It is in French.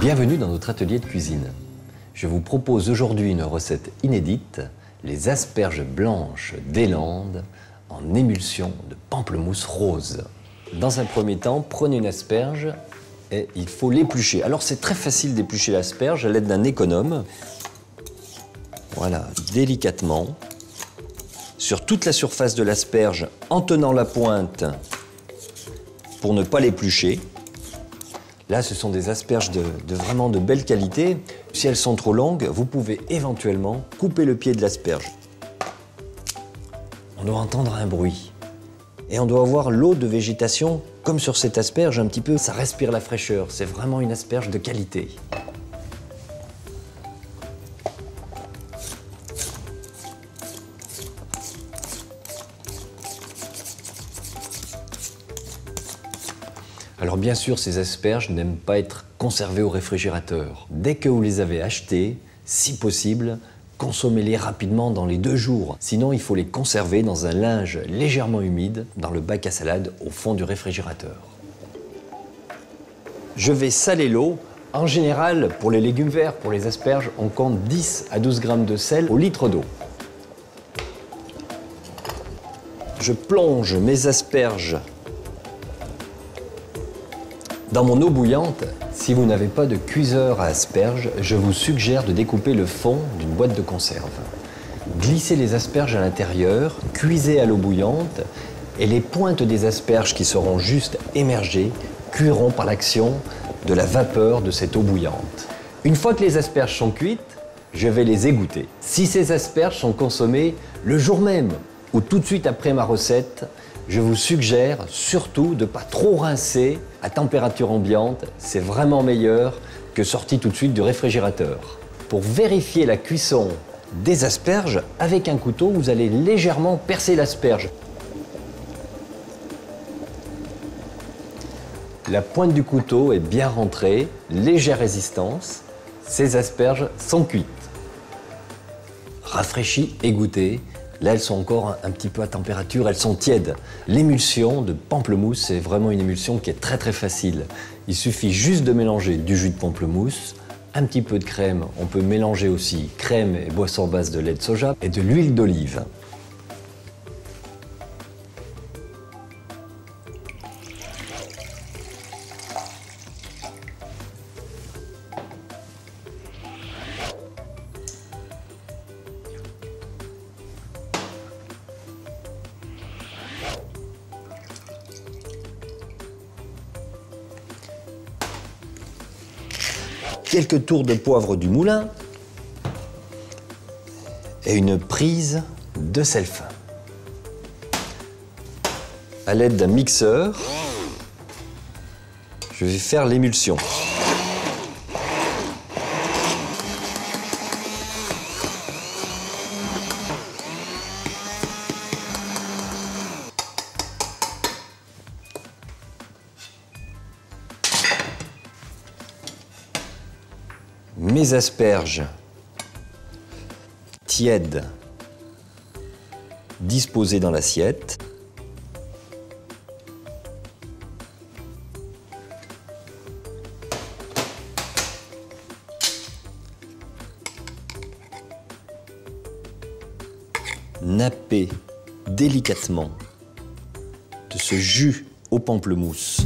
Bienvenue dans notre atelier de cuisine. Je vous propose aujourd'hui une recette inédite, les asperges blanches des Landes en émulsion de pamplemousse rose. Dans un premier temps, prenez une asperge et il faut l'éplucher. Alors c'est très facile d'éplucher l'asperge à l'aide d'un économe. Voilà, délicatement, sur toute la surface de l'asperge en tenant la pointe pour ne pas l'éplucher. Là, ce sont des asperges vraiment de belle qualité. Si elles sont trop longues, vous pouvez éventuellement couper le pied de l'asperge. On doit entendre un bruit. Et on doit avoir l'eau de végétation, comme sur cette asperge, un petit peu, ça respire la fraîcheur. C'est vraiment une asperge de qualité. Alors bien sûr, ces asperges n'aiment pas être conservées au réfrigérateur. Dès que vous les avez achetées, si possible, consommez-les rapidement dans les 2 jours. Sinon, il faut les conserver dans un linge légèrement humide, dans le bac à salade au fond du réfrigérateur. Je vais saler l'eau. En général, pour les légumes verts, pour les asperges, on compte 10 à 12 grammes de sel au litre d'eau. Je plonge mes asperges dans mon eau bouillante. Si vous n'avez pas de cuiseur à asperges, je vous suggère de découper le fond d'une boîte de conserve. Glissez les asperges à l'intérieur, cuisez à l'eau bouillante et les pointes des asperges qui seront juste émergées cuiront par l'action de la vapeur de cette eau bouillante. Une fois que les asperges sont cuites, je vais les égoutter. Si ces asperges sont consommées le jour même ou tout de suite après ma recette, je vous suggère surtout de ne pas trop rincer à température ambiante. C'est vraiment meilleur que sorti tout de suite du réfrigérateur. Pour vérifier la cuisson des asperges, avec un couteau, vous allez légèrement percer l'asperge. La pointe du couteau est bien rentrée, légère résistance. Ces asperges sont cuites. Rafraîchies, égouttées. Là, elles sont encore un petit peu à température, elles sont tièdes. L'émulsion de pamplemousse, c'est vraiment une émulsion qui est très très facile. Il suffit juste de mélanger du jus de pamplemousse, un petit peu de crème. On peut mélanger aussi crème et boisson base de lait de soja et de l'huile d'olive. Quelques tours de poivre du moulin et une prise de sel fin. À l'aide d'un mixeur, je vais faire l'émulsion. Mes asperges tièdes disposées dans l'assiette. Nappez délicatement de ce jus au pamplemousse